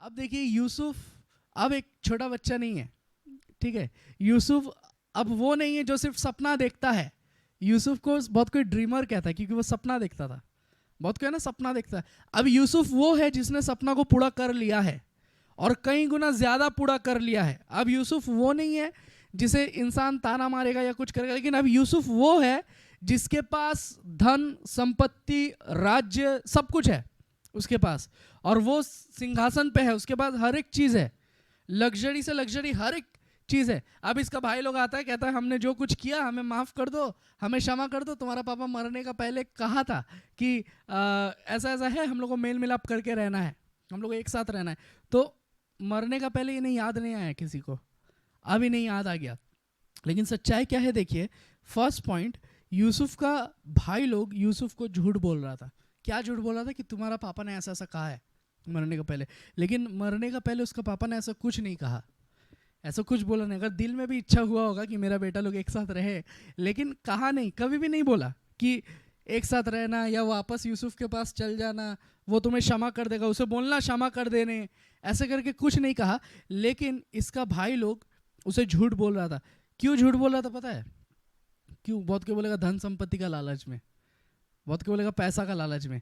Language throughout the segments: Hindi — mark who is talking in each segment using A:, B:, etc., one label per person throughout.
A: अब देखिए यूसुफ अब एक छोटा बच्चा नहीं है, ठीक है। यूसुफ अब वो नहीं है जो सिर्फ सपना देखता है। यूसुफ को बहुत कोई ड्रीमर कहता है क्योंकि वो सपना देखता था। बहुत कोई ना सपना देखता है। अब यूसुफ वो है जिसने सपना को पूरा कर लिया है और कई गुना ज्यादा पूरा कर लिया है। अब यूसुफ वो नहीं है जिसे इंसान ताना मारेगा या कुछ करेगा, लेकिन अब यूसुफ वो है जिसके पास धन संपत्ति राज्य सब कुछ है उसके पास, और वो सिंहासन पे है, उसके पास हर एक चीज है, लग्जरी से लग्जरी हर एक चीज है। अब इसका भाई लोग आता है, कहता है हमने जो कुछ किया हमें माफ कर दो, हमें क्षमा कर दो, तुम्हारा पापा मरने का पहले कहा था कि ऐसा ऐसा है, हम लोग को मेल मिलाप करके रहना है, हम लोग एक साथ रहना है। तो मरने का पहले इन्हें याद नहीं आया किसी को, अब इन्हें याद आ गया। लेकिन सच्चाई क्या है देखिए, फर्स्ट पॉइंट, यूसुफ का भाई लोग यूसुफ को झूठ बोल रहा था। क्या झूठ बोल रहा था? कि तुम्हारा पापा ने ऐसा ऐसा कहा है मरने का पहले। लेकिन मरने का पहले उसका पापा ने ऐसा कुछ नहीं कहा, ऐसा कुछ बोला नहीं। अगर दिल में भी इच्छा हुआ होगा कि मेरा बेटा लोग एक साथ रहे, लेकिन कहा नहीं, कभी भी नहीं बोला कि एक साथ रहना या वापस यूसुफ के पास चल जाना, वो तुम्हें क्षमा कर देगा, उसे बोलना क्षमा कर देने, ऐसे करके कुछ नहीं कहा। लेकिन इसका भाई लोग उसे झूठ बोल रहा था। क्यों झूठ बोल रहा था पता है? क्यों? बहुत कोई बोलेगा धन संपत्ति का लालच में, बहुत कोई बोलेगा पैसा का लालच में,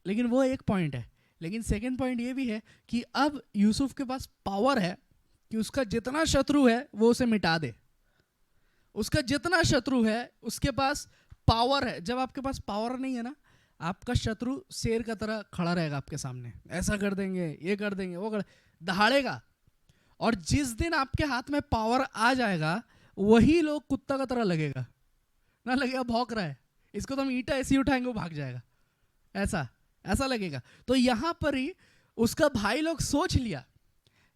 A: लेकिन वो एक पॉइंट है। लेकिन सेकंड पॉइंट ये भी है कि अब यूसुफ के पास पावर है कि उसका जितना शत्रु है वो उसे मिटा दे। उसका जितना शत्रु है उसके पास पावर है। जब आपके पास पावर नहीं है ना, आपका शत्रु शेर का तरह खड़ा रहेगा आपके सामने, ऐसा कर देंगे, ये कर देंगे, वो कर दहाड़ेगा। और जिस दिन आपके हाथ में पावर आ जाएगा, वही लोग कुत्ता का तरह लगेगा ना, लगेगा भौंक रहा है, इसको तो हम ईंटा ऐसी उठाएंगे वो भाग जाएगा, ऐसा ऐसा लगेगा। तो यहां पर ही उसका भाई लोग सोच लिया।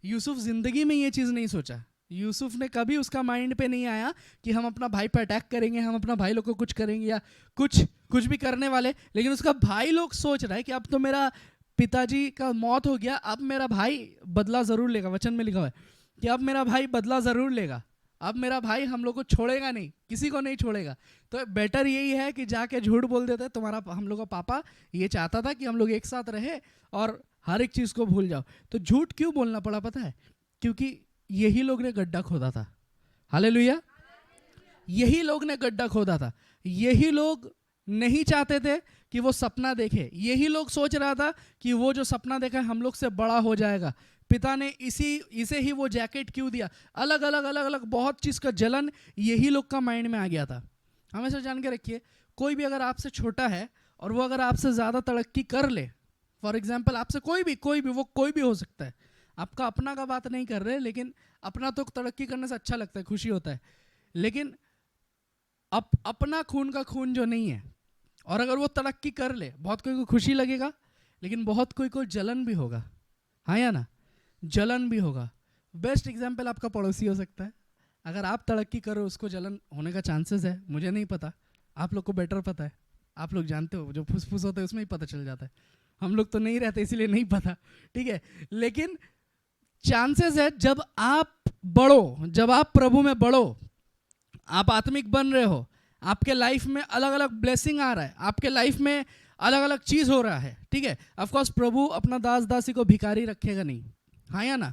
A: यूसुफ जिंदगी में ये चीज नहीं सोचा, यूसुफ ने कभी उसका माइंड पे नहीं आया कि हम अपना भाई पर अटैक करेंगे, हम अपना भाई लोग को कुछ करेंगे या कुछ भी करने वाले। लेकिन उसका भाई लोग सोच रहा है कि अब तो मेरा पिताजी का मौत हो गया, अब मेरा भाई बदला जरूर लेगा। वचन में लिखा हुआ है कि अब मेरा भाई बदला जरूर लेगा, अब मेरा भाई हम लोग को छोड़ेगा नहीं, किसी को नहीं छोड़ेगा। तो बेटर यही है कि जाके झूठ बोल देते, तुम्हारा हम लोग का पापा ये चाहता था कि हम लोग एक साथ रहे और हर एक चीज को भूल जाओ। तो झूठ क्यों बोलना पड़ा पता है? क्योंकि यही लोग ने गड्ढा खोदा था। हालेलुया! यही लोग ने गड्ढा खोदा था। यही लोग नहीं चाहते थे कि वो सपना देखे। यही लोग सोच रहा था कि वो जो सपना देखा है हम लोग से बड़ा हो जाएगा। पिता ने इसे ही वो जैकेट क्यों दिया, अलग अलग अलग अलग बहुत चीज का जलन यही लोग का माइंड में आ गया था। हमेशा जान के रखिए, कोई भी अगर आपसे छोटा है और वो अगर आपसे ज्यादा तरक्की कर ले, फॉर एग्जाम्पल आपसे कोई भी वो कोई भी हो सकता है, आपका अपना का बात नहीं कर रहे, लेकिन अपना तो तरक्की करने से अच्छा लगता है, खुशी होता है। लेकिन अपना खून का खून जो नहीं है, और अगर वो तरक्की कर ले, बहुत कोई को खुशी लगेगा, लेकिन बहुत कोई को जलन भी होगा। हाँ या ना? जलन भी होगा। बेस्ट एग्जाम्पल आपका पड़ोसी हो सकता है। अगर आप तरक्की करो, उसको जलन होने का चांसेस है। मुझे नहीं पता, आप लोग को बेटर पता है, आप लोग जानते हो, जो फुसफुस होता है उसमें ही पता चल जाता है। हम लोग तो नहीं रहते इसीलिए नहीं पता, ठीक है। लेकिन चांसेस है जब आप बढ़ो, जब आप प्रभु में बढ़ो, आप आत्मिक बन रहे हो, आपके लाइफ में अलग अलग ब्लेसिंग आ रहा है, आपके लाइफ में अलग अलग चीज हो रहा है, ठीक है। ऑफ कोर्स प्रभु अपना दास दासी को भिखारी रखेगा नहीं, हाँ या ना?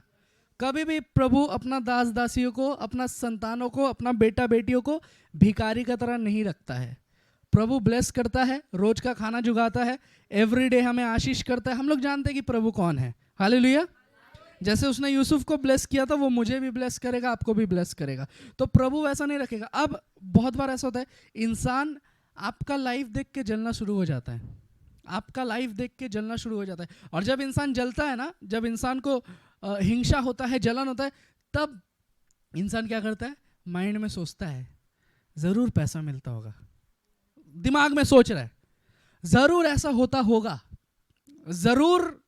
A: कभी भी प्रभु अपना दास दासियों को, अपना संतानों को, अपना बेटा बेटियों को भिखारी का तरह नहीं रखता है। प्रभु ब्लेस करता है, रोज का खाना जुगाता है, एवरीडे हमें आशीष करता है। हम लोग जानते हैं कि प्रभु कौन है। हालेलुया! जैसे उसने यूसुफ को ब्लेस किया था, वो मुझे भी ब्लेस करेगा, आपको भी ब्लेस करेगा। तो प्रभु वैसा नहीं रखेगा। अब बहुत बार ऐसा होता है, इंसान आपका लाइफ देख के जलना शुरू हो जाता है, आपका लाइफ देख के जलना शुरू हो जाता है। और जब इंसान जलता है ना, जब इंसान को हिंसा होता है, जलन होता है, तब इंसान क्या करता है? माइंड में सोचता है जरूर पैसा मिलता होगा, दिमाग में सोच रहा है जरूर ऐसा होता होगा, जरूर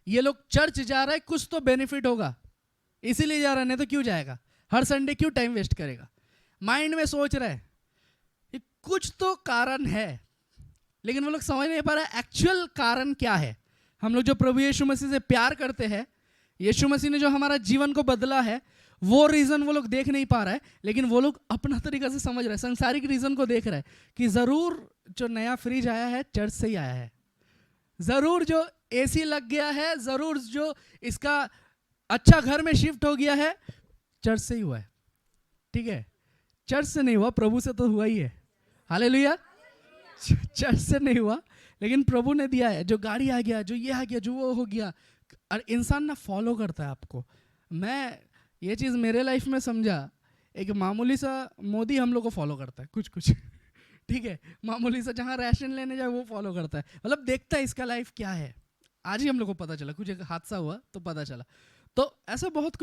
A: ये लोग चर्च जा रहा है, कुछ तो बेनिफिट होगा, इसीलिए जा रहा है, नहीं तो क्यों जाएगा? हर संडे क्यों टाइम वेस्ट करेगा? माइंड में सोच रहा है कि कुछ तो कारण है, लेकिन वो लोग समझ नहीं पा रहा एक्चुअल कारण क्या है। हम लोग जो प्रभु यीशु मसीह से प्यार करते हैं, यीशु मसीह ने जो हमारा जीवन को बदला है, वो रीजन वो लोग देख नहीं पा रहा है, लेकिन वो लोग अपना तरीका से समझ रहे हैं, सांसारिक रीजन को देख रहे हैं कि जरूर जो नया फ्रिज आया है चर्च से ही आया है, जरूर जो एसी लग गया है, जरूर जो इसका अच्छा घर में शिफ्ट हो गया है, चर्च से ही हुआ है, ठीक है? चर्च से नहीं हुआ, प्रभु से तो हुआ ही है। हालेलुया। चर्च से नहीं हुआ, लेकिन प्रभु ने दिया है। जो गाड़ी आ गया, जो ये आ गया, जो वो हो गया, और इंसान ना फॉलो करता है आपको। मैं ये चीज़ मेरे लाइफ में समझा, एक मामूली सा मोदी हम लोग को फॉलो करता है कुछ कुछ ठीक है, मामूली सा जहाँ राशन लेने जाए वो फॉलो करता है, मतलब देखता है इसका लाइफ क्या है। आज ही हम लोग को पता चला, कुछ एक हादसा हुआ तो पता चला। तो ऐसा बहुत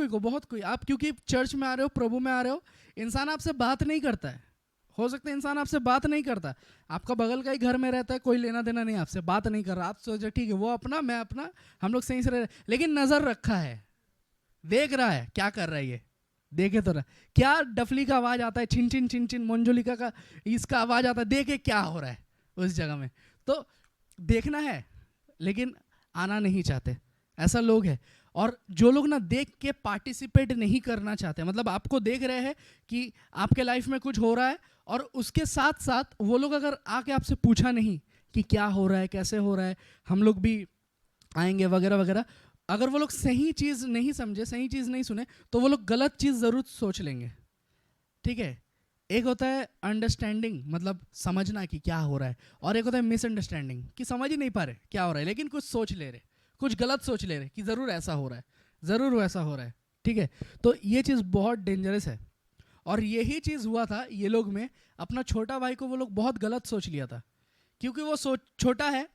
A: कोई आप क्योंकि चर्च में आ रहे हो, प्रभु में आ रहे हो, इंसान आपसे बात नहीं करता है। हो सकता है इंसान आपसे बात नहीं करता, आपका बगल का ही घर में रहता है, कोई लेना देना नहीं, आपसे बात नहीं कर रहा, आप सोचे ठीक है वो अपना मैं अपना, हम लोग सही से रह रहे, लेकिन नजर रखा है, देख रहा है क्या कर रहा है ये, देखे तो रहा क्या डफली का आवाज आता है, छिन छिन छिन छिन, मंजुलिका का इसका आवाज आता है, देखे क्या हो रहा है उस जगह में। तो देखना है लेकिन आना नहीं चाहते, ऐसा लोग है। और जो लोग ना देख के पार्टिसिपेट नहीं करना चाहते, मतलब आपको देख रहे हैं कि आपके लाइफ में कुछ हो रहा है, और उसके साथ साथ वो लोग अगर आके आपसे पूछा नहीं कि क्या हो रहा है, कैसे हो रहा है, हम लोग भी आएंगे वगैरह वगैरह, अगर वो लोग सही चीज़ नहीं समझे, सही चीज़ नहीं सुने, तो वो लोग गलत चीज़ ज़रूर सोच लेंगे, ठीक है? एक होता है अंडरस्टैंडिंग, मतलब समझना कि क्या हो रहा है, और एक होता है मिसअंडरस्टैंडिंग कि समझ ही नहीं पा रहे क्या हो रहा है, लेकिन कुछ सोच ले रहे, कुछ गलत सोच ले रहे कि ज़रूर ऐसा हो रहा है, ज़रूर वैसा हो रहा है, ठीक है? तो ये चीज़ बहुत डेंजरस है। और यही चीज़ हुआ था ये लोग में, अपना छोटा भाई को वो लोग बहुत गलत सोच लिया था, क्योंकि वो छोटा है।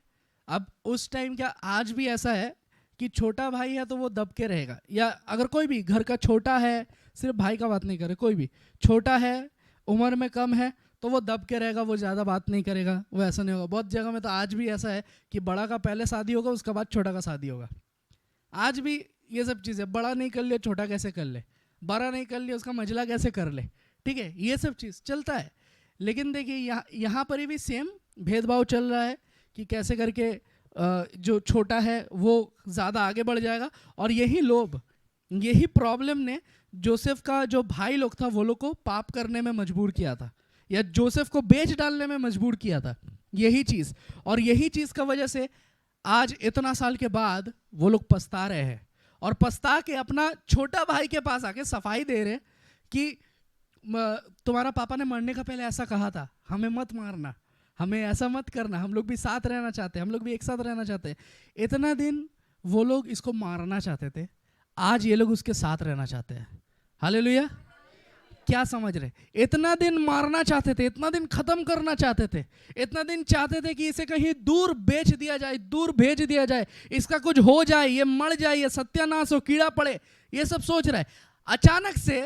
A: अब उस टाइम क्या, आज भी ऐसा है कि छोटा भाई है तो वो दब के रहेगा, या अगर कोई भी घर का छोटा है, सिर्फ भाई का बात नहीं करे, कोई भी छोटा है, उम्र में कम है, तो वो दब के रहेगा, वो ज़्यादा बात नहीं करेगा, वो ऐसा नहीं होगा। बहुत जगह में तो आज भी ऐसा है कि बड़ा का पहले शादी होगा, उसके बाद छोटा का शादी होगा। आज भी ये सब चीज़ें, बड़ा नहीं कर लिया छोटा कैसे कर ले, बड़ा नहीं कर लिया उसका मझला कैसे कर ले, ठीक है? ये सब चीज़ चलता है। लेकिन देखिए यहाँ पर भी सेम भेदभाव चल रहा है कि कैसे करके जो छोटा है वो ज़्यादा आगे बढ़ जाएगा। और यही लोभ, यही प्रॉब्लम ने जोसेफ का जो भाई लोग था वो लोग को पाप करने में मजबूर किया था, या जोसेफ को बेच डालने में मजबूर किया था, यही चीज़। और यही चीज़ का वजह से आज इतना साल के बाद वो लोग पछता रहे हैं, और पछता के अपना छोटा भाई के पास आके सफाई दे रहे कि तुम्हारा पापा ने मरने का पहले ऐसा कहा था, हमें मत मारना, हमें ऐसा मत करना, हम लोग भी साथ रहना चाहते हैं, हम लोग भी एक साथ रहना चाहते हैं। इतना दिन वो लोग इसको मारना चाहते थे, आज ये लोग उसके साथ रहना चाहते हैं। हालेलुया। क्या समझ रहे? इतना दिन मारना चाहते थे, इतना दिन खत्म करना चाहते थे, इतना दिन चाहते थे कि इसे कहीं दूर बेच दिया जाए, दूर भेज दिया जाए, इसका कुछ हो जाए, ये मर जाए, ये सत्यानाश हो, कीड़ा पड़े, ये सब सोच रहा है। अचानक से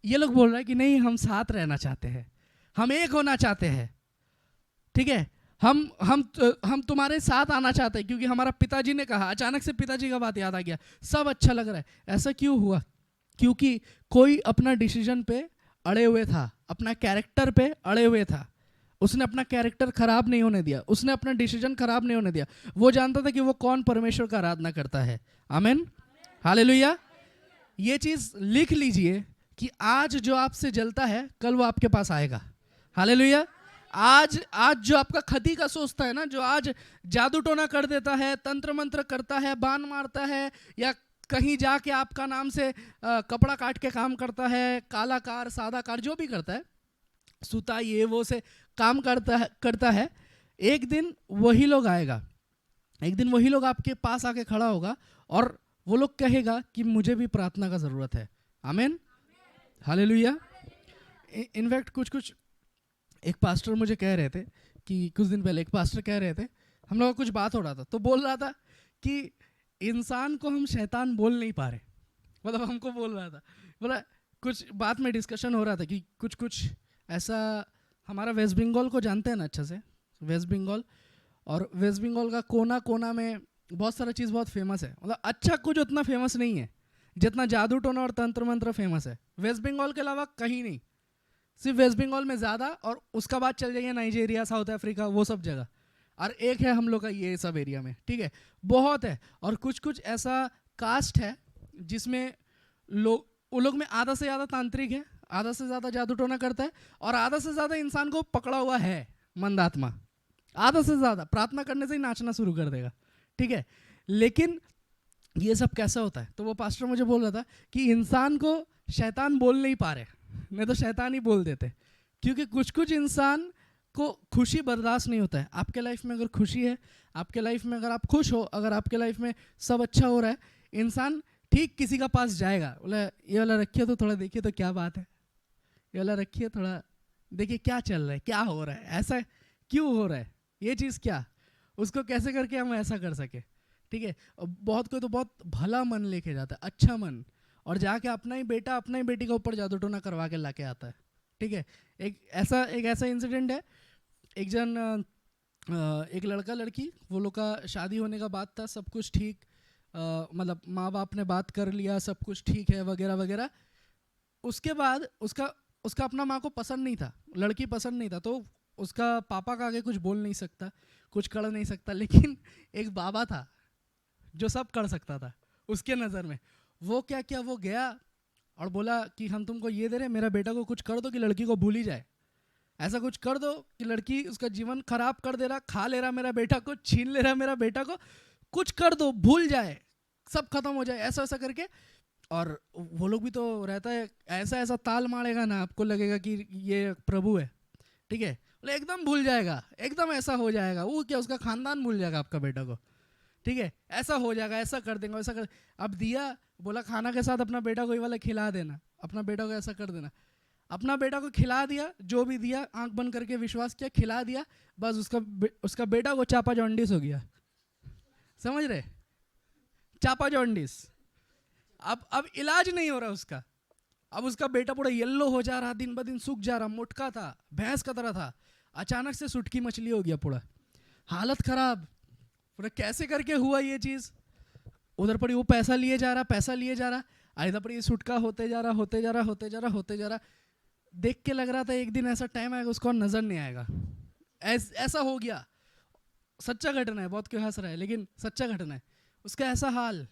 A: ये लोग बोल रहे हैं कि नहीं, हम साथ रहना चाहते हैं, हम एक होना चाहते हैं, ठीक है? हम तुम्हारे साथ आना चाहते हैं, क्योंकि हमारा पिताजी ने कहा। अचानक से पिताजी का बात याद आ गया, सब अच्छा लग रहा है। ऐसा क्यों हुआ? क्योंकि कोई अपना डिसीजन पे अड़े हुए था, अपना कैरेक्टर पे अड़े हुए था, उसने अपना कैरेक्टर खराब नहीं होने दिया, उसने अपना डिसीजन खराब नहीं होने दिया। वो जानता था कि वो कौन परमेश्वर का आराधना करता है। आमीन, हालेलुया। ये चीज लिख लीजिए कि आज जो आपसे जलता है, कल वो आपके पास आएगा। हालेलुया। आज जो आपका खती का सोचता है ना, जो आज जादू टोना कर देता है, तंत्र मंत्र करता है, बाण मारता है, या कहीं जाके आपका नाम से कपड़ा काट के काम करता है, काला कार सादा कार जो भी करता है, सूता ये वो से काम करता है, एक दिन वही लोग आएगा, एक दिन वही लोग आपके पास आके खड़ा होगा, और वो लोग कहेगा कि मुझे भी प्रार्थना का ज़रूरत है। आमीन, हालेलुया। इनफैक्ट कुछ एक पास्टर मुझे कह रहे थे कि कुछ दिन पहले एक पास्टर कह रहे थे, हम लोग का कुछ बात हो रहा था, तो बोल रहा था कि इंसान को हम शैतान बोल नहीं पा रहे, मतलब हमको बोल रहा था, बोला कुछ बात में डिस्कशन हो रहा था कि कुछ ऐसा, हमारा वेस्ट बंगाल को जानते हैं ना अच्छे से, वेस्ट बंगाल, और वेस्ट बंगाल का कोना कोना में बहुत सारा चीज़ बहुत फेमस है, मतलब अच्छा कुछ उतना फेमस नहीं है जितना जादू टोना और तंत्र मंत्र फेमस है। वेस्ट बंगाल के अलावा कहीं नहीं, सिर्फ वेस्ट बंगाल में ज़्यादा, और उसका बाद चल जाइए नाइजीरिया, साउथ अफ्रीका, वो सब जगह, और एक है हम लोग का ये सब एरिया में, ठीक है? बहुत है। और कुछ ऐसा कास्ट है जिसमें वो लोग में आधा से ज़्यादा तांत्रिक है, आधा से ज़्यादा जादू टोना करता है, और आधा से ज़्यादा इंसान को पकड़ा हुआ है मंदात्मा, आधा से ज़्यादा प्रार्थना करने से ही नाचना शुरू कर देगा, ठीक है। लेकिन ये सब कैसा होता है? तो वो पास्टर मुझे बोल रहा था कि इंसान को शैतान बोल नहीं पा रहे, नहीं तो शैतान ही बोल देते, क्योंकि कुछ कुछ इंसान को खुशी बर्दाश्त नहीं होता है। आपके लाइफ में अगर खुशी है, आपके लाइफ में अगर आप खुश हो, अगर आपके लाइफ में सब अच्छा हो रहा है, इंसान ठीक किसी का पास जाएगा, बोला ये वाला रखिए तो थोड़ा देखिए तो क्या बात है, ये वाला रखिए थोड़ा देखिए क्या चल रहा है, क्या हो रहा है, ऐसा क्यों हो रहा है, ये चीज़ क्या, उसको कैसे करके हम ऐसा कर सके, ठीक है। बहुत कोई तो बहुत भला मन लेके जाता है, अच्छा मन, और जाके अपना ही बेटा अपना ही बेटी के ऊपर जादू टोना करवा के लाके आता है, ठीक है। एक ऐसा इंसिडेंट है, एक लड़का लड़की, वो लोग का शादी होने का बात था, सब कुछ ठीक, मतलब माँ बाप ने बात कर लिया, सब कुछ ठीक है वगैरह वगैरह। उसके बाद उसका अपना माँ को पसंद नहीं था, लड़की पसंद नहीं था, तो उसका पापा का आगे कुछ बोल नहीं सकता, कुछ कर नहीं सकता, लेकिन एक बाबा था जो सब कर सकता था उसके नज़र में। वो क्या किया, वो गया और बोला कि हम तुमको ये दे रहे, मेरा बेटा को कुछ कर दो कि लड़की को भूल ही जाए, ऐसा कुछ कर दो कि लड़की उसका जीवन खराब कर दे रहा, खा ले रहा मेरा बेटा को, छीन ले रहा मेरा बेटा को, कुछ कर दो, भूल जाए, सब खत्म हो जाए, ऐसा ऐसा करके। और वो लोग भी तो रहता है, ऐसा ऐसा ताल मारेगा ना, आपको लगेगा कि ये प्रभु है, ठीक है, बोले एकदम भूल जाएगा, एकदम ऐसा हो जाएगा, वो क्या उसका खानदान भूल जाएगा आपका बेटा को, ठीक है, ऐसा हो जाएगा, ऐसा कर देंगे, ऐसा कर। अब दिया, बोला खाना के साथ अपना बेटा को ये वाला खिला देना, अपना बेटा को ऐसा कर देना, अपना बेटा को खिला दिया, जो भी दिया आंख बंद करके विश्वास किया, खिला दिया, बस उसका बेटा को चापा जॉन्डिस हो गया, समझ रहे, चापा जॉन्डिस। अब इलाज नहीं हो रहा उसका, अब उसका बेटा पूरा येल्लो हो जा रहा, दिन ब दिन सूख जा रहा, मोटका था, भैंस का तरह था, अचानक से सुटकी मछली हो गया, पूरा हालत खराब, पूरा कैसे करके हुआ ये चीज़। उधर पर वो पैसा लिए जा रहा, इधर पर ये सुटका होते जा रहा, देख के लग रहा था एक दिन ऐसा टाइम आएगा उसको नजर नहीं आएगा, ऐसा हो गया। सच्चा घटना है, बहुत क्यों हंस रहा है, लेकिन सच्चा घटना है। उसका ऐसा हाल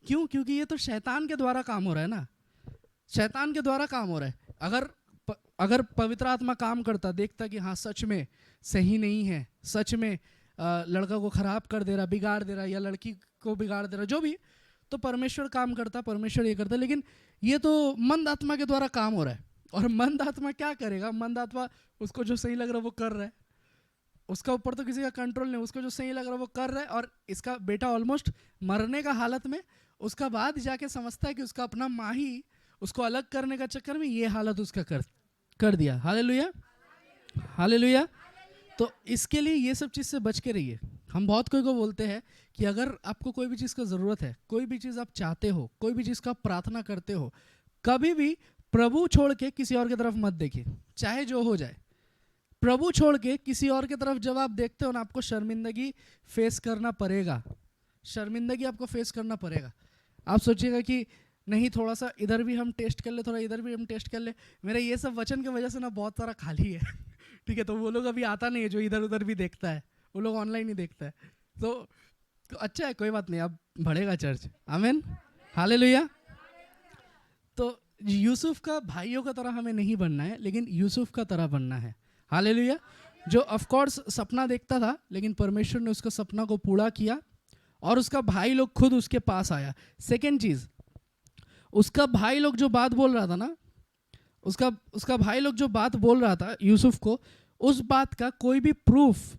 A: क्यों? क्योंकि ये तो शैतान के द्वारा काम हो रहा है ना, शैतान के द्वारा काम हो रहा है। अगर पवित्र आत्मा काम करता, देखता कि हाँ सच में सही नहीं है, सच में लड़का को खराब कर दे रहा, बिगाड़ दे रहा, या लड़की को बिगाड़ दे रहा, जो भी, तो परमेश्वर काम करता, परमेश्वर ये करता। लेकिन ये तो मंद आत्मा के द्वारा काम हो रहा है, और मंद आत्मा क्या करेगा? मंद आत्मा उसको जो सही लग रहा है वो कर रहा है, उसका ऊपर तो किसी का कंट्रोल नहीं, उसको जो सही लग रहा है वो कर रहा है। और इसका बेटा ऑलमोस्ट मरने का हालत में, उसका बाद जाके समझता है कि उसका अपना माँ ही उसको अलग करने का चक्कर में ये हालत उसका कर दिया। Hallelujah, hallelujah. तो इसके लिए ये सब चीज़ से बच के रहिए। हम बहुत कोई को बोलते हैं कि अगर आपको कोई भी चीज़ का ज़रूरत है, कोई भी चीज़ आप चाहते हो, कोई भी चीज़ का प्रार्थना करते हो, कभी भी प्रभु छोड़ के किसी और की तरफ मत देखिए, चाहे जो हो जाए। प्रभु छोड़ के किसी और की तरफ जब आप देखते हो ना, आपको शर्मिंदगी फेस करना पड़ेगा, शर्मिंदगी आपको फेस करना पड़ेगा। आप सोचिएगा कि नहीं, थोड़ा सा इधर भी हम टेस्ट कर ले, थोड़ा इधर भी हम टेस्ट कर ले। मेरा ये सब वचन की वजह से ना बहुत सारा खाली है ठीक है, तो वो लोग अभी आता नहीं है जो इधर उधर भी देखता है, वो लोग ऑनलाइन ही देखता है, तो अच्छा है, कोई बात नहीं, अब बढ़ेगा चर्च। आमीन, हालेलुया। तो यूसुफ का भाइयों का तरह हमें नहीं बनना है, लेकिन यूसुफ का तरह बनना है। हालेलुया। जो ऑफ कोर्स सपना देखता था, लेकिन परमेश्वर ने उसका सपना को पूरा किया, और उसका भाई लोग खुद उसके पास आया। सेकेंड चीज़, उसका भाई लोग जो बात बोल रहा था ना, उसका भाई लोग जो बात बोल रहा था यूसुफ को, उस बात का कोई भी प्रूफ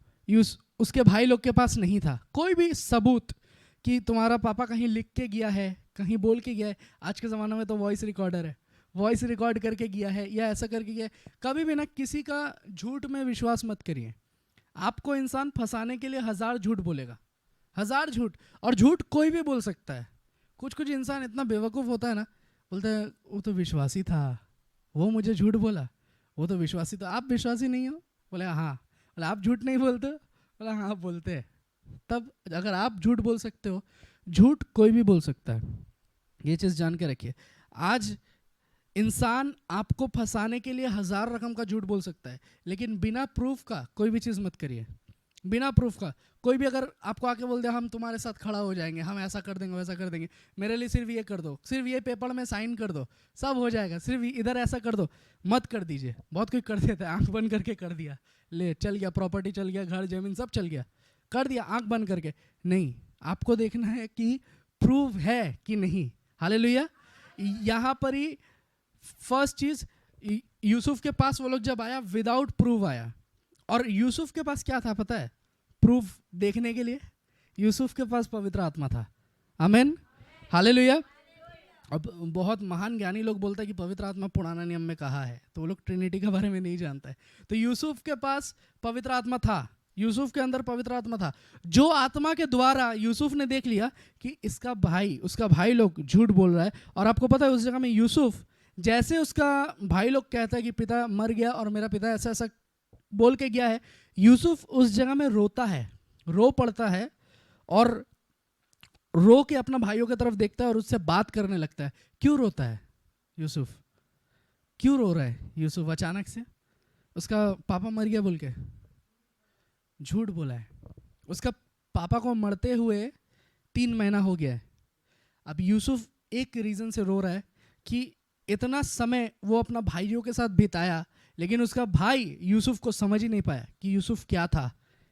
A: उसके भाई लोग के पास नहीं था, कोई भी सबूत कि तुम्हारा पापा कहीं लिख के गया है, कहीं बोल के गया है। आज के ज़माने में तो वॉइस रिकॉर्डर है, वॉइस रिकॉर्ड करके गया है या ऐसा करके गया है। कभी भी ना किसी का झूठ में विश्वास मत करिए। आपको इंसान फंसाने के लिए 1000 झूठ बोलेगा, 1000 झूठ, और झूठ कोई भी बोल सकता है। कुछ कुछ इंसान इतना बेवकूफ़ होता है ना, बोलते हैं वो तो विश्वासी था, वो मुझे झूठ बोला, वो तो विश्वासी, तो आप विश्वासी नहीं हो? बोले हाँ। बोले आप झूठ नहीं बोलते? बोला हाँ बोलते हैं। तब अगर आप झूठ बोल सकते हो, झूठ कोई भी बोल सकता है, ये चीज़ जान के रखिए। आज इंसान आपको फंसाने के लिए 1000 रकम का झूठ बोल सकता है, लेकिन बिना प्रूफ का कोई भी चीज़ मत करिए। बिना प्रूफ का कोई भी अगर आपको आके बोल दे हम तुम्हारे साथ खड़ा हो जाएंगे, हम ऐसा कर देंगे वैसा कर देंगे, मेरे लिए सिर्फ ये कर दो, सिर्फ ये पेपर में साइन कर दो, सब हो जाएगा, सिर्फ इधर ऐसा कर दो, मत कर दीजिए। बहुत कोई कर देता है, आंख बंद करके कर दिया, ले चल गया, प्रॉपर्टी चल गया, घर जमीन सब चल गया, कर दिया आंख बंद करके। नहीं, आपको देखना है कि प्रूव है कि नहीं। हालेलुया। यहाँ पर ही फर्स्ट चीज, यूसुफ के पास वो लोग जब आया विदाउट प्रूव आया, और यूसुफ के पास क्या था पता है प्रूफ देखने के लिए? यूसुफ के पास पवित्र आत्मा था। आमीन, हालेलुया। अब बहुत महान ज्ञानी लोग बोलते हैं कि पवित्र आत्मा पुराना नियम में कहा है, तो वो लोग ट्रिनिटी के बारे में नहीं जानते हैं। तो यूसुफ के पास पवित्र आत्मा था, यूसुफ के अंदर पवित्र आत्मा था, जो आत्मा के द्वारा यूसुफ ने देख लिया कि उसका भाई लोग झूठ बोल रहा है। और आपको पता है उस जगह में यूसुफ, जैसे उसका भाई लोग कहता है कि पिता मर गया और मेरा पिता ऐसा ऐसा बोल के गया है, यूसुफ उस जगह में रोता है, रो पड़ता है और रो के अपना भाइयों की तरफ देखता है और उससे बात करने लगता है। क्यों रोता है यूसुफ? क्यों रो रहा है यूसुफ? अचानक से उसका पापा मर गया बोल के झूठ बोला है। उसका पापा को मरते हुए 3 महीना हो गया है। अब यूसुफ एक रीजन से रो रहा है कि इतना समय वो अपना भाइयों के साथ बिताया, लेकिन उसका भाई यूसुफ को समझ ही नहीं पाया कि यूसुफ क्या था,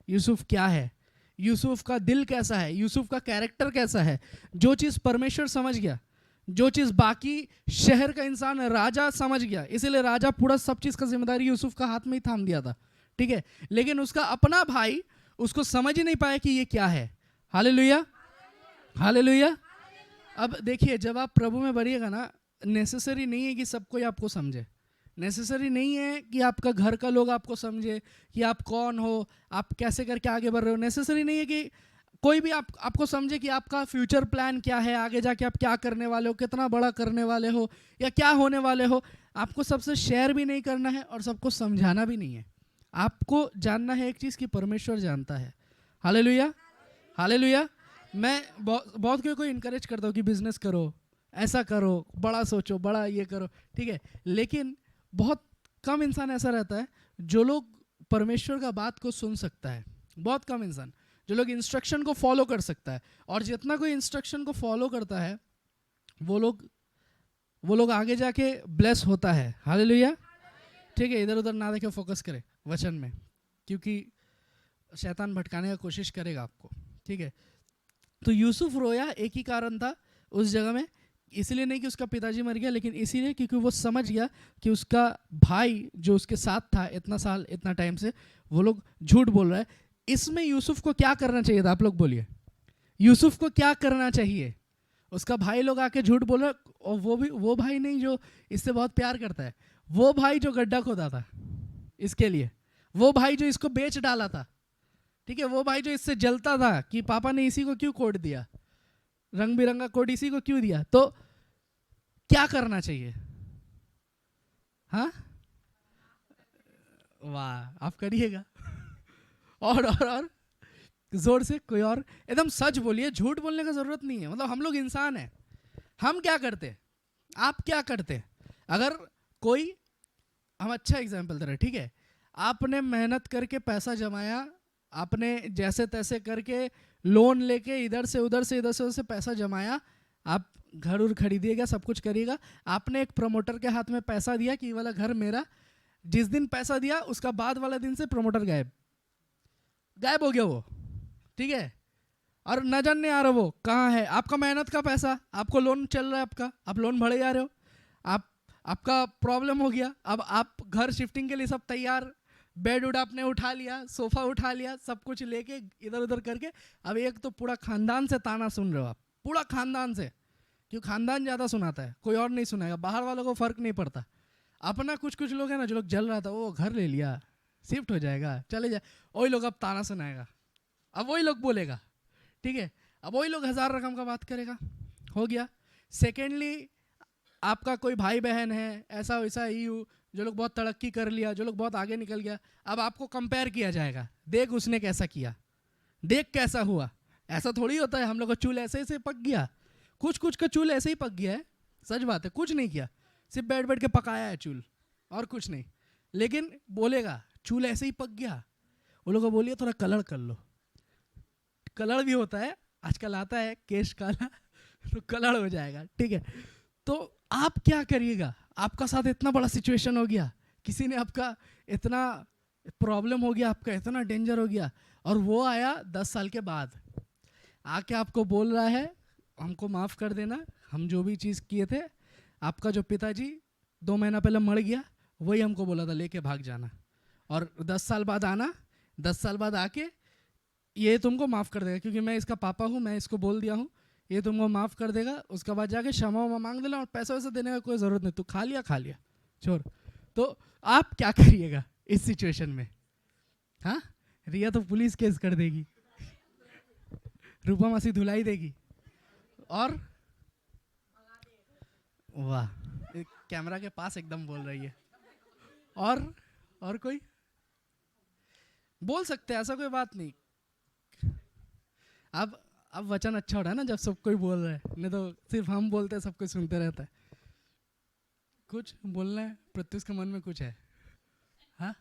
A: यूसुफ क्या है, यूसुफ का दिल कैसा है, यूसुफ का कैरेक्टर कैसा है। जो चीज़ परमेश्वर समझ गया, जो चीज़ बाकी शहर का इंसान राजा समझ गया, इसीलिए राजा पूरा सब चीज़ का जिम्मेदारी यूसुफ का हाथ में ही थाम दिया था, ठीक है। लेकिन उसका अपना भाई उसको समझ ही नहीं पाया कि ये क्या है। Hallelujah, hallelujah. अब देखिए, जब आप प्रभु में बढ़िएगा ना, नेसेसरी नहीं है कि सब कोई आपको समझे, नेसेसरी नहीं है कि आपका घर का लोग आपको समझे कि आप कौन हो, आप कैसे करके आगे बढ़ रहे हो। नेसेसरी नहीं है कि कोई भी आपको समझे कि आपका फ्यूचर प्लान क्या है, आगे जाके आप क्या करने वाले हो, कितना बड़ा करने वाले हो या क्या होने वाले हो। आपको सबसे शेयर भी नहीं करना है और सबको समझाना भी नहीं है। आपको जानना है एक चीज़ कि परमेश्वर जानता है। Hallelujah, hallelujah. मैं बहुत कोई इनकरेज करता हूँ कि बिजनेस करो, ऐसा करो, बड़ा सोचो, बड़ा ये करो, ठीक है। लेकिन बहुत कम इंसान ऐसा रहता है जो लोग परमेश्वर का बात को सुन सकता है। बहुत कम इंसान जो लोग इंस्ट्रक्शन को फॉलो कर सकता है। और जितना कोई इंस्ट्रक्शन को फॉलो करता है वो लोग आगे जाके ब्लेस होता है। हालेलुया, ठीक है। इधर उधर ना देखे, फोकस करे वचन में, क्योंकि शैतान भटकाने का कोशिश करेगा आपको, ठीक है। तो यूसुफ रोया एक ही कारण था उस जगह में, इसलिए नहीं कि उसका पिताजी मर गया, लेकिन इसीलिए क्योंकि वो समझ गया कि उसका भाई जो उसके साथ था इतना साल इतना टाइम से, वो लोग झूठ बोल रहा है। इसमें यूसुफ को क्या करना चाहिए था? आप लोग बोलिए, यूसुफ को क्या करना चाहिए? उसका भाई लोग आके झूठ बोल रहे, और वो भाई नहीं जो इससे बहुत प्यार करता है, वो भाई जो गड्ढा खोदा था इसके लिए, वो भाई जो इसको बेच डाला था, ठीक है, वो भाई जो इससे जलता था कि पापा ने इसी को क्यों कोट दिया, रंग बिरंगा कोट इसी को क्यों दिया। तो क्या करना चाहिए? हाँ, वाह, आप करिएगा। और जोर से कोई और एकदम सच बोलिए, झूठ बोलने का जरूरत नहीं है। मतलब हम लोग इंसान हैं, हम क्या करते, आप क्या करते? अगर कोई, हम अच्छा एग्जाम्पल दे रहे हैं, ठीक है, आपने मेहनत करके पैसा जमाया, आपने जैसे तैसे करके लोन लेके इधर से उधर से पैसा जमाया, आप घर उर खरीदिएगा, सब कुछ करिएगा। आपने एक प्रमोटर के हाथ में पैसा दिया कि ये वाला घर मेरा, जिस दिन पैसा दिया उसका बाद वाला दिन से प्रमोटर गायब हो गया वो, ठीक है। और न जानने आ रहा वो कहाँ है। आपका मेहनत का पैसा, आपको लोन चल रहा है, आप लोन भरे जा रहे हो, आपका प्रॉब्लम हो गया, अब आप घर शिफ्टिंग के लिए सब तैयार, बेड उड आपने उठा लिया, सोफा उठा लिया, सब कुछ लेके इधर उधर करके, अब एक तो पूरा खानदान से ताना सुन रहे हो आप, पूरा खानदान से, क्यों खानदान ज़्यादा सुनाता है, कोई और नहीं सुनाएगा, बाहर वालों को फर्क नहीं पड़ता। अपना कुछ लोग हैं ना जो लोग जल रहा था, वो घर ले लिया, शिफ्ट हो जाएगा, चले जाए, वही लोग अब ताना सुनाएगा, अब वही लोग बोलेगा, ठीक है, अब वही लोग 1000 रकम का बात करेगा, हो गया। सेकेंडली, आपका कोई भाई बहन है ऐसा वैसा ही, जो लोग बहुत तरक्की कर लिया, जो लोग बहुत आगे निकल गया, अब आपको कंपेयर किया जाएगा, देख उसने कैसा किया, देख कैसा हुआ। ऐसा थोड़ी होता है हम लोग का चूल ऐसे ऐसे पक गया, कुछ का चूल ऐसे ही पक गया है, सच बात है, कुछ नहीं किया, सिर्फ बैठ के पकाया है चूल और कुछ नहीं। लेकिन बोलेगा चूल ऐसे ही पक गया, वो लोग को बोलिए थोड़ा कलर कर लो, कलर भी होता है आजकल, आता है केश काला तो कलर हो जाएगा, ठीक है। तो आप क्या करिएगा? आपका साथ इतना बड़ा सिचुएशन हो गया, किसी ने आपका इतना प्रॉब्लम हो गया, आपका इतना डेंजर हो गया, और वो आया 10 साल के बाद। आके आपको बोल रहा है हमको माफ़ कर देना, हम जो भी चीज़ किए थे, आपका जो पिताजी 2 महीना पहले मर गया वही हमको बोला था लेके भाग जाना, और 10 साल बाद आना, 10 साल बाद आके ये तुमको माफ़ कर देगा क्योंकि मैं इसका पापा हूँ, मैं इसको बोल दिया हूँ, ये तुमको माफ़ कर देगा। उसके बाद जाके क्षमा वमा मांग लेना और पैसा वैसा देने का कोई ज़रूरत नहीं, तू खा लिया छोड़। तो आप क्या करिएगा इस सिचुएशन में? हाँ, रिया तो पुलिस केस कर देगी, रूपा मासी धुलाई देगी, और वाह, कैमरा के पास एकदम बोल रही है। और कोई बोल सकते हैं, ऐसा कोई बात नहीं। अब वचन अच्छा हो रहा है ना जब सब कोई बोल रहा है, नहीं तो सिर्फ हम बोलते हैं सब कोई सुनते रहता है। कुछ बोलना है? प्रत्युष के मन में कुछ है? हाँ,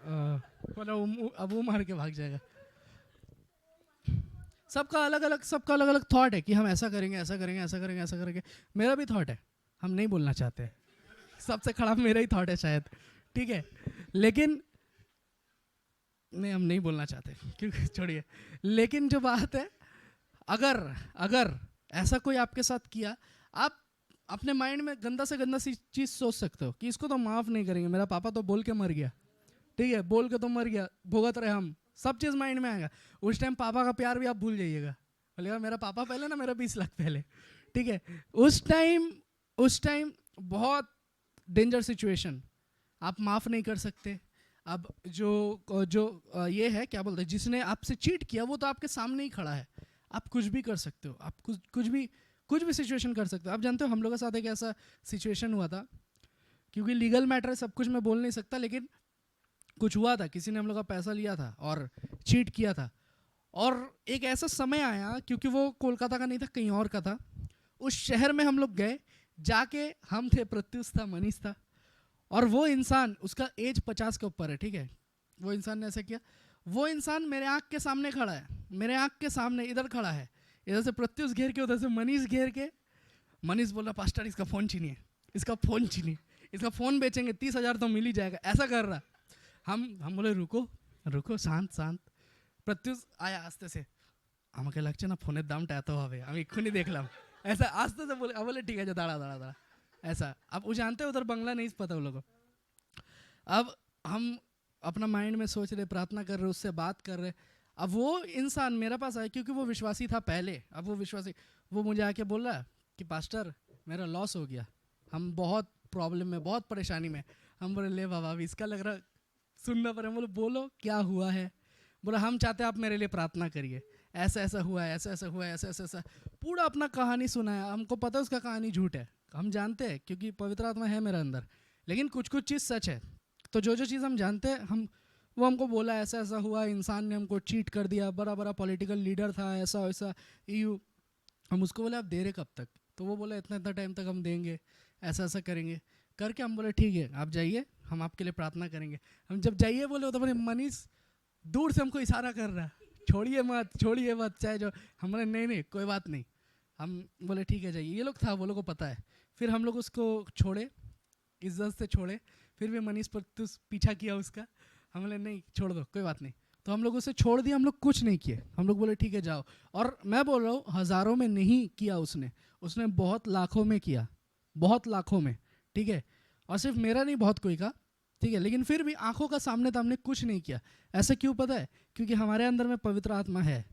A: अब वो मार के भाग जाएगा। सबका अलग अलग थॉट है कि हम ऐसा करेंगे, ऐसा करेंगे, ऐसा करेंगे, ऐसा करेंगे। मेरा भी थॉट है, हम नहीं बोलना चाहते, सबसे खराब मेरा ही थॉट है शायद, ठीक है, लेकिन नहीं, हम नहीं बोलना चाहते क्योंकि छोड़िए। लेकिन जो बात है, अगर ऐसा कोई आपके साथ किया, आप अपने माइंड में गंदा से गंदा सी चीज़ सोच सकते हो कि इसको तो माफ़ नहीं करेंगे, मेरा पापा तो बोल के मर गया, ठीक है, बोल के तो मर गया, भुगत रहे हम, सब चीज़ माइंड में आएगा। उस टाइम पापा का प्यार भी आप भूल जाइएगा, बोलेगा मेरा पापा पहले ना, मेरा 20 लाख पहले, ठीक है। उस टाइम बहुत डेंजर सिचुएशन, आप माफ़ नहीं कर सकते। अब जो ये है, क्या बोलते हैं, जिसने आपसे चीट किया वो तो आपके सामने ही खड़ा है, आप कुछ भी कर सकते हो, आप कुछ भी सिचुएशन कर सकते हो। आप जानते हो हम लोग के साथ एक ऐसा सिचुएशन हुआ था, क्योंकि लीगल मैटर है, सब कुछ मैं बोल नहीं सकता, लेकिन कुछ हुआ था, किसी ने हम लोग का पैसा लिया था और चीट किया था, और एक ऐसा समय आया, क्योंकि वो कोलकाता का नहीं था, कहीं और का था, उस शहर में हम लोग गए, जाके हम थे, प्रत्युष था, मनीष था, और वो इंसान, उसका एज 50 के ऊपर है, ठीक है, वो इंसान ने ऐसा किया, वो इंसान मेरे आँख के सामने खड़ा है, मेरे आँख के सामने इधर खड़ा है, इधर से प्रत्युष घेर के, उधर से मनीष घेर के। मनीष बोल रहा पास्टर इसका फ़ोन छीनिए, इसका फ़ोन छीनिए, इसका फ़ोन बेचेंगे, 30,000 तो मिल ही जाएगा, ऐसा कर रहा। हम बोले रुको, शांत। प्रत्युष आया आस्ते से, আমাকে লাগছে না ফোনের দামটা এত হবে, আমি এক্ষুনি দেখলাম, ऐसा आस्ते से बोले ठीक है, दाड़ा ऐसा। अब वो जानते हैं उधर बंगला नहीं पता उन लोगों को। अब हम अपना माइंड में सोच रहे, प्रार्थना कर रहे, उससे बात कर रहे। अब वो इंसान मेरे पास आया, क्योंकि वो विश्वासी था पहले, अब वो मुझे आके बोल रहा है कि पास्टर मेरा लॉस हो गया, हम बहुत प्रॉब्लम में, बहुत परेशानी में। हम बोले ले बाबा, अभी इसका लग रहा सुनना पड़े। बोले बोलो क्या हुआ है? बोला हम चाहते हैं आप मेरे लिए प्रार्थना करिए, ऐसा हुआ है, ऐसा हुआ है, ऐसा। पूरा अपना कहानी सुनाया। हमको पता है उसका कहानी झूठ है, हम जानते हैं क्योंकि पवित्र आत्मा है मेरे अंदर, लेकिन कुछ चीज़ सच है। तो जो चीज़ हम जानते हैं, वो हमको बोला ऐसा हुआ, इंसान ने हमको चीट कर दिया, बड़ा पॉलिटिकल लीडर था, ऐसा वैसा EU। हम उसको बोले आप दे रहे कब तक? तो वो बोला इतना टाइम तक हम देंगे, ऐसा करेंगे करके। हम बोले ठीक है आप जाइए, हम आपके लिए प्रार्थना करेंगे। हम जब जाइए बोले तो बोले मनीष दूर से हमको इशारा कर रहा है, छोड़िए मत चाहे जो। हम बोले नहीं कोई बात नहीं। हम बोले ठीक है जाइए। ये लोग था, वो लोग को पता है। फिर हम लोग उसको छोड़े, इज्जत से छोड़े। फिर भी मनीष पर पीछा किया उसका। हम बोले नहीं छोड़ दो, कोई बात नहीं। तो हम लोग उसे छोड़ दिया, हम लोग कुछ नहीं किए। हम लोग बोले ठीक है जाओ। और मैं बोल रहा हूँ हज़ारों में नहीं किया उसने बहुत लाखों में किया, बहुत लाखों में, ठीक है। और सिर्फ मेरा नहीं, बहुत कोई का, ठीक है। लेकिन फिर भी आंखों का सामने तो हमने कुछ नहीं किया। ऐसा क्यों पता है? क्योंकि हमारे अंदर में पवित्र आत्मा है,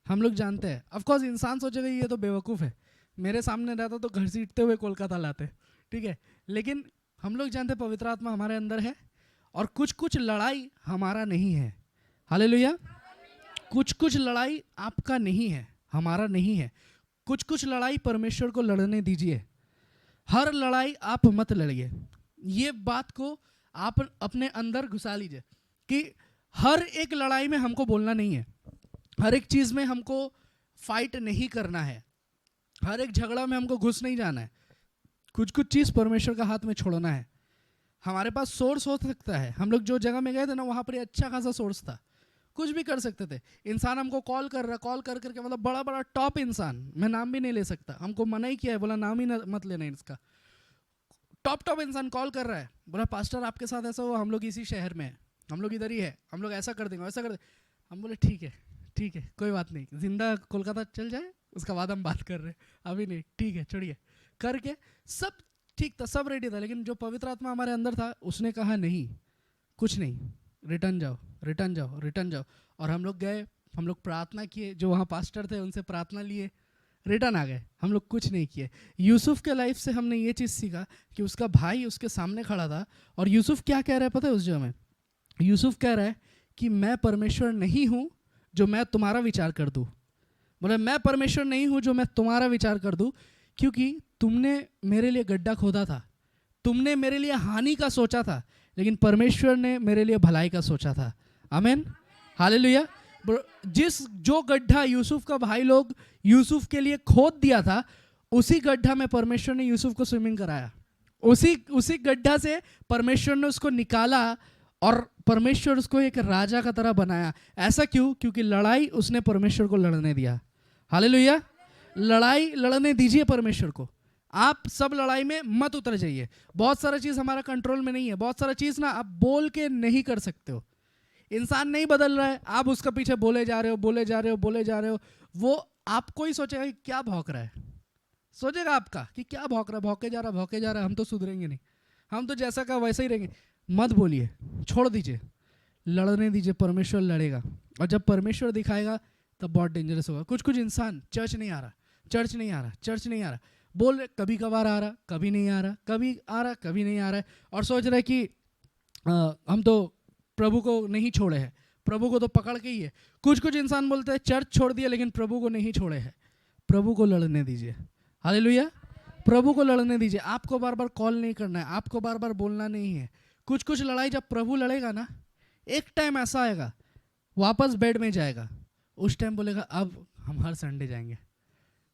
A: हम लोग जानते हैं। ऑफकोर्स इंसान सोचेगा ये तो बेवकूफ़ है, मेरे सामने रहता तो घसीटते हुए कोलकाता लाते, ठीक है। लेकिन हम लोग जानते पवित्र आत्मा हमारे अंदर है, और कुछ लड़ाई हमारा नहीं है। हालेलुया। कुछ लड़ाई आपका नहीं है, हमारा नहीं है। कुछ लड़ाई परमेश्वर को लड़ने दीजिए। हर लड़ाई आप मत लड़िए। ये बात को आप अपने अंदर घुसा लीजिए कि हर एक लड़ाई में हमको बोलना नहीं है, हर एक चीज़ में हमको फाइट नहीं करना है, हर एक झगड़ा में हमको घुस नहीं जाना है। कुछ चीज़ परमेश्वर का हाथ में छोड़ना है। हमारे पास सोर्स हो सकता है, हम लोग जो जगह में गए थे ना वहाँ पर अच्छा खासा सोर्स था, कुछ भी कर सकते थे। इंसान हमको कॉल कर रहा, कॉल कर करके, मतलब बड़ा टॉप इंसान, मैं नाम भी नहीं ले सकता, हमको मना ही किया है, बोला नाम ही मत लेना इसका। टॉप इंसान कॉल कर रहा है, बोला पास्टर आपके साथ ऐसा हुआ, हम लोग इसी शहर में हैं, हम लोग इधर ही है, हम लोग ऐसा कर देंगे, वैसा कर देंगे। हम बोले ठीक है ठीक है, कोई बात नहीं, जिंदा कोलकाता चल जाए उसका बाद हम बात कर रहे हैं, अभी नहीं, ठीक है, छोड़िए। करके सब ठीक था, सब रेडी था, लेकिन जो पवित्र आत्मा हमारे अंदर था उसने कहा नहीं, कुछ नहीं, रिटर्न जाओ, रिटर्न जाओ, रिटर्न जाओ। और हम लोग गए, हम लोग प्रार्थना किए, जो वहाँ पास्टर थे उनसे प्रार्थना लिए, रिटर्न आ गए, हम लोग कुछ नहीं किए। यूसुफ के लाइफ से हमने ये चीज़ सीखा कि उसका भाई उसके सामने खड़ा था, और यूसुफ क्या कह रहा है पता है उस जगह में? यूसुफ कह रहा है कि मैं परमेश्वर नहीं हूँ जो मैं तुम्हारा विचार कर दूँ। बोले मैं परमेश्वर नहीं हूँ जो मैं तुम्हारा विचार कर दूँ, क्योंकि तुमने मेरे लिए गड्ढा खोदा था, तुमने मेरे लिए हानि का सोचा था, लेकिन परमेश्वर ने मेरे लिए भलाई का सोचा था। आमीन, हालेलुया। जो गड्ढा यूसुफ का भाई लोग यूसुफ के लिए खोद दिया था, उसी गड्ढा में परमेश्वर ने यूसुफ को स्विमिंग कराया, उसी गड्ढा से परमेश्वर ने उसको निकाला, और परमेश्वर उसको एक राजा का तरह बनाया। ऐसा क्यों? क्योंकि लड़ाई उसने परमेश्वर को लड़ने दिया। हालेलुया। लड़ाई लड़ने दीजिए परमेश्वर को, आप सब लड़ाई में मत उतर जाइए। बहुत सारा चीज़ हमारा कंट्रोल में नहीं है, बहुत सारा चीज़ ना आप बोल के नहीं कर सकते हो। इंसान नहीं बदल रहा है, आप उसका पीछे बोले जा रहे हो, बोले जा रहे हो, बोले जा रहे हो, वो आपको ही सोचेगा कि क्या भौंक रहा है, सोचेगा आपका कि क्या भौंक रहा है, भौंके जा रहा, भौंके जा रहा, हम तो सुधरेंगे नहीं, हम तो जैसा का वैसा ही रहेंगे। मत बोलिए, छोड़ दीजिए, लड़ने दीजिए, परमेश्वर लड़ेगा। और जब परमेश्वर दिखाएगा तब बहुत डेंजरस होगा। कुछ कुछ इंसान चर्च नहीं आ रहा, चर्च नहीं आ रहा, चर्च नहीं आ रहा, बोल रहे कभी कभार आ रहा, कभी नहीं आ रहा, कभी आ रहा, कभी नहीं आ रहा है, और सोच रहे कि हम तो प्रभु को नहीं छोड़े हैं, प्रभु को तो पकड़ के ही है। कुछ कुछ इंसान बोलते हैं चर्च छोड़ दिया लेकिन प्रभु को नहीं छोड़े हैं। प्रभु को लड़ने दीजिए, हालेलुया। प्रभु को लड़ने दीजिए, आपको बार बार कॉल नहीं करना है, आपको बार बार बोलना नहीं है। कुछ कुछ लड़ाई जब प्रभु लड़ेगा ना, एक टाइम ऐसा आएगा, वापस बेड में जाएगा, उस टाइम बोलेगा अब हम हर संडे जाएंगे।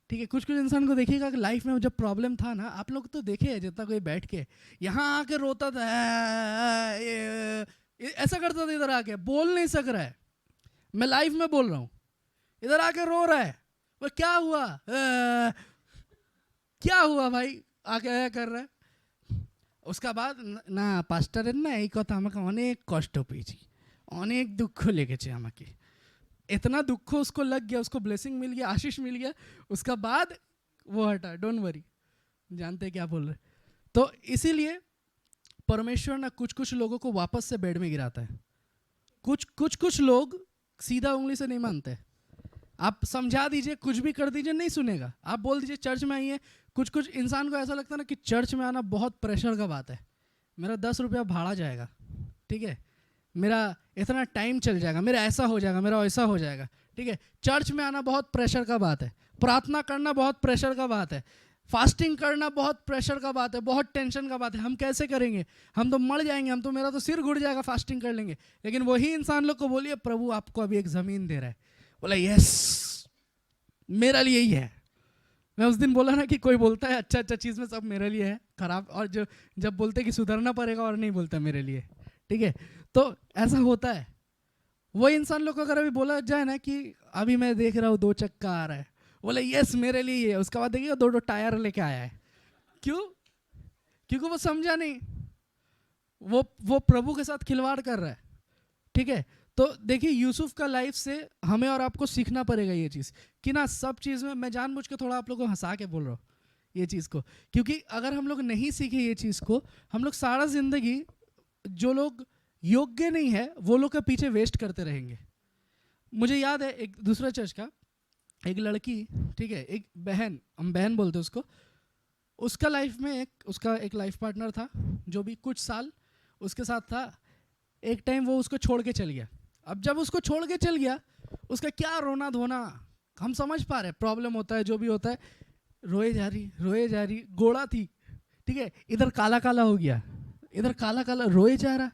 A: ठीक है, कुछ कुछ इंसान को देखिएगा कि लाइफ में जब प्रॉब्लम था ना, आप लोग तो देखे है, जितना कोई बैठ के यहाँ आके रोता था, ऐसा करता था, इधर आके बोल नहीं सक रहा है, मैं लाइफ में बोल रहा हूँ, इधर आके रो रहा है, वो क्या हुआ, क्या हुआ भाई, आके कर रहा है। उसका बाद ना पास्टर ना এই কথা আমাকে অনেক কষ্ট পেয়েছি, অনেক দুঃখ লেগেছে আমাকে, इतना दुख उसको लग गया, उसको ब्लेसिंग मिल गया, आशीष मिल गया, उसका बाद वो हटा, डोंट वरी, जानते क्या बोल रहे। तो इसीलिए परमेश्वर ना कुछ कुछ लोगों को वापस से बेड में गिराता है। कुछ लोग सीधा उंगली से नहीं मानते, आप समझा दीजिए, कुछ भी कर दीजिए, नहीं सुनेगा। आप बोल दीजिए चर्च में आइए, कुछ कुछ इंसान को ऐसा लगता है ना कि चर्च में आना बहुत प्रेशर का बात है, मेरा 10 रुपया भाड़ा जाएगा, ठीक है, मेरा इतना टाइम चल जाएगा, मेरा ऐसा हो जाएगा, मेरा वैसा हो जाएगा, ठीक है। चर्च में आना बहुत प्रेशर का बात है, प्रार्थना करना बहुत प्रेशर का बात है, फास्टिंग करना बहुत प्रेशर का बात है, बहुत टेंशन का बात है। हम कैसे करेंगे, हम तो मर जाएंगे, हम तो, मेरा तो सिर घुट जाएगा फास्टिंग कर लेंगे। लेकिन वही इंसान लोग को बोलिए प्रभु आपको अभी एक ज़मीन दे रहा है, बोला यस मेरा लिए ही है। मैं उस दिन बोला ना कि कोई बोलता है अच्छा अच्छा चीज़ में सब मेरे लिए है, खराब, और जो जब बोलते कि सुधरना पड़ेगा और नहीं बोलता मेरे लिए, ठीक है। तो ऐसा होता है। वो इंसान लोग को अगर अभी बोला जाए ना कि अभी मैं देख रहा हूँ 2 चक्का आ रहा है, बोले यस मेरे लिए ये है, उसके बाद देखिए 2 टायर लेके आया है। क्यों? क्योंकि वो समझा नहीं, वो प्रभु के साथ खिलवाड़ कर रहा है, ठीक है। तो देखिए यूसुफ का लाइफ से हमें और आपको सीखना पड़ेगा ये चीज़ कि ना सब चीज़ में, मैं जानबूझ के थोड़ा आप लोगों को हंसा के बोल रहा हूँ ये चीज़ को, क्योंकि अगर हम लोग नहीं सीखे ये चीज़ को, हम लोग सारा जिंदगी जो लोग योग्य नहीं है वो लोग के पीछे वेस्ट करते रहेंगे। मुझे याद है एक दूसरा चर्च का एक लड़की, ठीक है, एक बहन, हम बहन बोलते उसको, उसका लाइफ में उसका एक लाइफ पार्टनर था जो भी कुछ साल उसके साथ था। एक टाइम वो उसको छोड़ के चल गया। अब जब उसको छोड़ के चल गया, उसका क्या रोना धोना, हम समझ पा रहे, प्रॉब्लम होता है, जो भी होता है, रोए जा रही, गोरा थी, ठीक है, इधर काला काला हो गया, इधर काला काला, रोए जा रहा,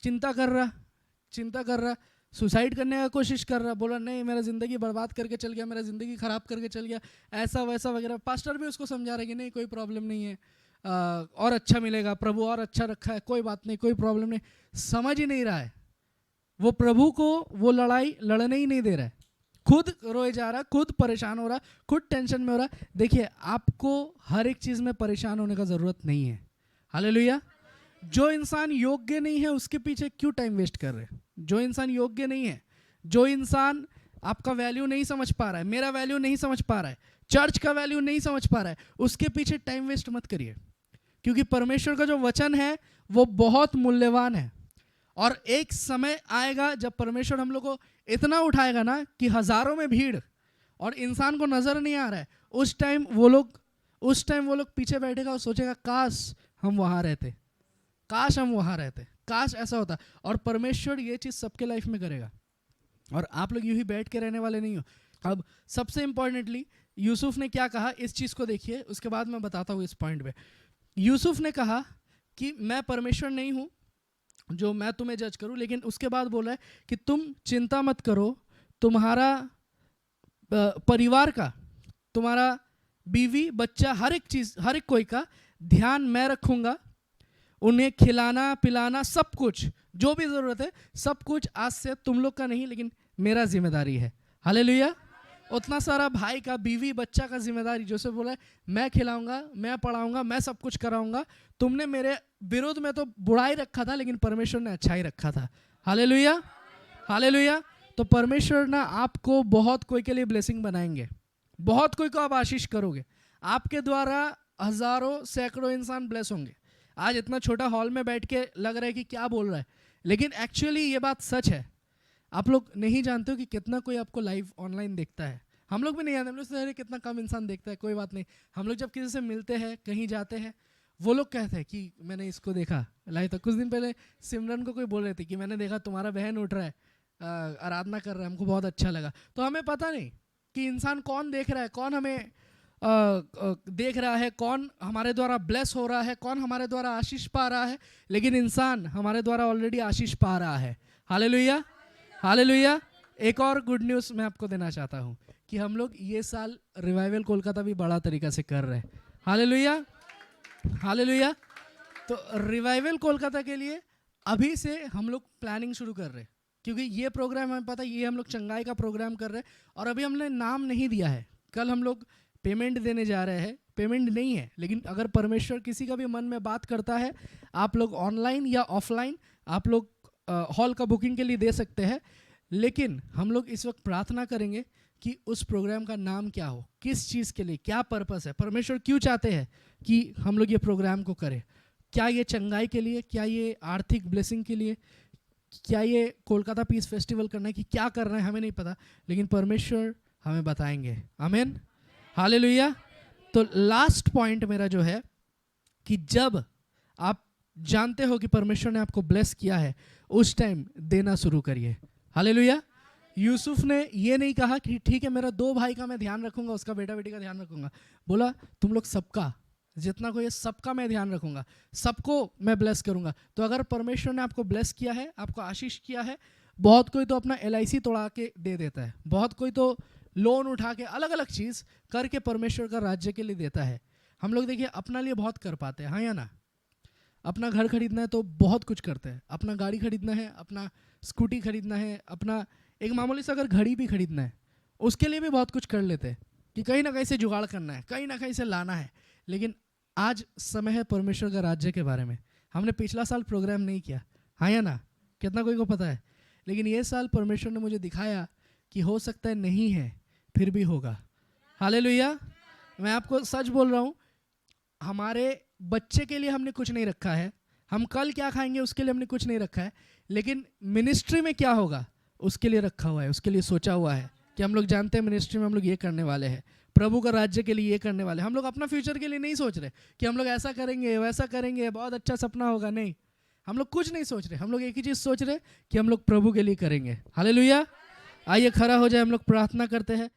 A: चिंता कर रहा, सुसाइड करने का कोशिश कर रहा, बोला नहीं मेरा ज़िंदगी बर्बाद करके चल गया, मेरा ज़िंदगी ख़राब करके चल गया, ऐसा वैसा वगैरह। पास्टर भी उसको समझा रहे कि नहीं कोई प्रॉब्लम नहीं है, और अच्छा मिलेगा, प्रभु और अच्छा रखा है, कोई बात नहीं, कोई प्रॉब्लम नहीं। समझ ही नहीं रहा है, वो प्रभु को वो लड़ाई लड़ने ही नहीं दे रहा है, खुद रोए जा रहा, खुद परेशान हो रहा, खुद टेंशन में हो रहा। देखिए आपको हर एक चीज़ में परेशान होने का ज़रूरत नहीं है। हालेलुया। जो इंसान योग्य नहीं है उसके पीछे क्यों टाइम वेस्ट कर रहे हैं? जो इंसान योग्य नहीं है, जो इंसान आपका वैल्यू नहीं समझ पा रहा है, मेरा वैल्यू नहीं समझ पा रहा है, चर्च का वैल्यू नहीं समझ पा रहा है, उसके पीछे टाइम वेस्ट मत करिए, क्योंकि परमेश्वर का जो वचन है वो बहुत मूल्यवान है। और एक समय आएगा जब परमेश्वर हम लोग को इतना उठाएगा ना कि हजारों में भीड़ और इंसान को नजर नहीं आ रहा है, उस टाइम वो लोग पीछे बैठेगा और सोचेगा काश हम वहां रहते, काश हम वहां रहते, काश ऐसा होता। और परमेश्वर ये चीज सबके लाइफ में करेगा, और आप लोग यूं ही बैठ के रहने वाले नहीं हो। अब सबसे इंपॉर्टेंटली यूसुफ ने क्या कहा, इस चीज को देखिए, उसके बाद मैं बताता हूँ इस पॉइंट पे। यूसुफ ने कहा कि मैं परमेश्वर नहीं हूं जो मैं तुम्हें जज करूं, लेकिन उसके बाद बोला है कि तुम चिंता मत करो, तुम्हारा परिवार का, तुम्हारा बीवी बच्चा, हर एक चीज, हर एक कोई का ध्यान मैं रखूंगा, उन्हें खिलाना पिलाना सब कुछ जो भी जरूरत है सब कुछ आज से तुम लोग का नहीं लेकिन मेरा जिम्मेदारी है। हालेलुया। उतना सारा भाई का, बीवी बच्चा का जिम्मेदारी जोसेफ बोला है, मैं खिलाऊंगा, मैं पढ़ाऊंगा, मैं सब कुछ कराऊंगा। तुमने मेरे विरोध में तो बुराई रखा था लेकिन परमेश्वर ने अच्छाई रखा था। Hallelujah, hallelujah. तो परमेश्वर ना आपको बहुत कोई के लिए ब्लेसिंग बनाएंगे, बहुत कोई को आप आशीष करोगे, आपके द्वारा हजारों सैकड़ों इंसान ब्लेस होंगे। आज इतना छोटा हॉल में बैठ के लग रहा है कि क्या बोल रहा है, लेकिन एक्चुअली ये बात सच है। आप लोग नहीं जानते हो कि कितना कोई आपको लाइव ऑनलाइन देखता है। हम लोग भी नहीं जानते, हम लोग सोचते हैं कितना कम इंसान देखता है, कोई बात नहीं। हम लोग जब किसी से मिलते हैं, कहीं जाते हैं, वो लोग कहते हैं कि मैंने इसको देखा लाइव। तो कुछ दिन पहले सिमरन को कोई बोल रहे थे कि मैंने देखा तुम्हारा बहन उठ रहा है, आराधना कर रहा है, हमको बहुत अच्छा लगा। तो हमें पता नहीं कि इंसान कौन देख रहा है, कौन हमें देख रहा है, कौन हमारे द्वारा ब्लेस हो रहा है, कौन हमारे द्वारा आशीष पा रहा है, लेकिन इंसान हमारे द्वारा ऑलरेडी आशीष पा रहा है। Hallelujah, hallelujah. एक और गुड न्यूज़ मैं आपको देना चाहता हूँ कि हम लोग ये साल रिवाइवल कोलकाता भी बड़ा तरीका से कर रहे हैं। Hallelujah, hallelujah. तो रिवाइवल कोलकाता के लिए अभी से हम लोग प्लानिंग शुरू कर रहे हैं, क्योंकि ये प्रोग्राम हमें पता है, ये हम लोग चंगाई का प्रोग्राम कर रहे हैं और अभी हमने नाम नहीं दिया है। कल हम लोग पेमेंट देने जा रहे हैं, पेमेंट नहीं है, लेकिन अगर परमेश्वर किसी का भी मन में बात करता है, आप लोग ऑनलाइन या ऑफलाइन आप लोग हॉल का बुकिंग के लिए दे सकते हैं। लेकिन हम लोग इस वक्त प्रार्थना करेंगे कि उस प्रोग्राम का नाम क्या हो, किस चीज़ के लिए, क्या पर्पस है, परमेश्वर क्यों चाहते हैं कि हम लोग ये प्रोग्राम को करें। क्या ये चंगाई के लिए, क्या ये आर्थिक ब्लेसिंग के लिए, क्या ये कोलकाता पीस फेस्टिवल करना है, कि क्या कर रहे हैं हमें नहीं पता, लेकिन परमेश्वर हमें बताएंगे। आमीन, हालेलुया। तो लास्ट पॉइंट मेरा जो है कि जब आप जानते हो कि परमेश्वर ने आपको ब्लेस किया है, उस टाइम देना शुरू करिए। हालेलुया। यूसुफ ने ये नहीं कहा कि ठीक है मेरा 2 भाई का मैं ध्यान रखूंगा, उसका बेटा बेटी का ध्यान रखूंगा। बोला तुम लोग सबका, जितना कोई है सबका मैं ध्यान रखूंगा, सबको मैं ब्लेस करूंगा। तो अगर परमेश्वर ने आपको ब्लेस किया है, आपको आशीष किया है, बहुत कोई तो अपना LIC तोड़ा के दे देता है, बहुत कोई तो लोन उठा के अलग अलग चीज़ करके परमेश्वर का राज्य के लिए देता है। हम लोग देखिए अपना लिए बहुत कर पाते हैं, हाँ या ना। अपना घर खरीदना है तो बहुत कुछ करते हैं, अपना गाड़ी खरीदना है, अपना स्कूटी खरीदना है, अपना एक मामूली सा अगर घड़ी भी खरीदना है उसके लिए भी बहुत कुछ कर लेते हैं कि कहीं ना कहीं से जुगाड़ करना है, कहीं ना कहीं से लाना है। लेकिन आज समय है परमेश्वर का राज्य के बारे में। हमने पिछला साल प्रोग्राम नहीं किया, हाँ या ना, कितना कोई को पता है। लेकिन ये साल परमेश्वर ने मुझे दिखाया कि हो सकता है नहीं है फिर भी होगा। हालेलुया। मैं आपको सच बोल रहा हूँ, हमारे बच्चे के लिए हमने कुछ नहीं रखा है, हम कल क्या खाएंगे उसके लिए हमने कुछ नहीं रखा है, लेकिन मिनिस्ट्री में क्या होगा उसके लिए रखा हुआ है, उसके लिए सोचा हुआ है कि हम लोग जानते हैं मिनिस्ट्री में हम लोग ये करने वाले हैं, प्रभु का राज्य के लिए ये करने वाले। हम लोग अपना फ्यूचर के लिए नहीं सोच रहे कि हम लोग ऐसा करेंगे वैसा करेंगे, बहुत अच्छा सपना होगा, नहीं, हम लोग कुछ नहीं सोच रहे। हम लोग एक ही चीज़ सोच रहे कि हम लोग प्रभु के लिए करेंगे। हालेलुया। आइए खड़ा हो जाए, हम लोग प्रार्थना करते हैं।